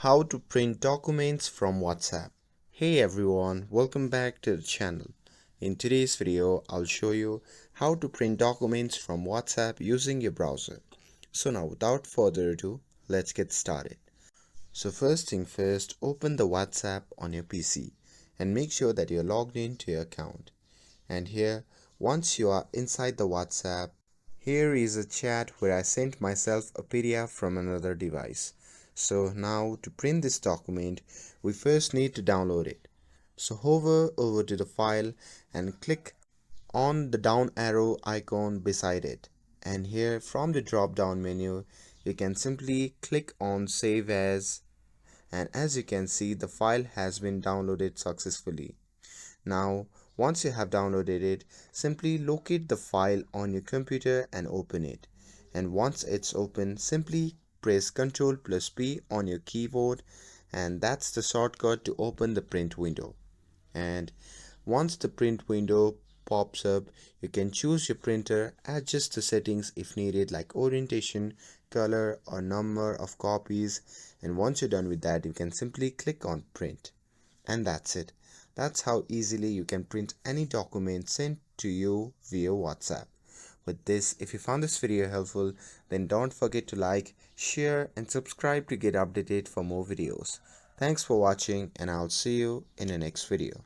How to print documents from WhatsApp. Hey everyone, welcome back to the channel. In today's video, I'll show you how to print documents from WhatsApp using your browser. So now without further ado, let's get started. So first thing first, open the WhatsApp on your PC and make sure that you're logged into your account. And here, once you are inside the WhatsApp, here is a chat where I sent myself a PDF from another device. So now to print this document, we first need to download it. So hover over to the file and click on the down arrow icon beside it. And here from the drop down menu, you can simply click on save as, and as you can see, the file has been downloaded successfully. Now, once you have downloaded it, simply locate the file on your computer and open it. And once it's open, simply press Ctrl plus P on your keyboard, and that's the shortcut to open the print window. And once the print window pops up, you can choose your printer, adjust the settings if needed, like orientation, color, or number of copies. And once you're done with that, you can simply click on print. And that's it. That's how easily you can print any document sent to you via WhatsApp. With this, if you found this video helpful, then don't forget to like, share, and subscribe to get updated for more videos. Thanks for watching, and I'll see you in the next video.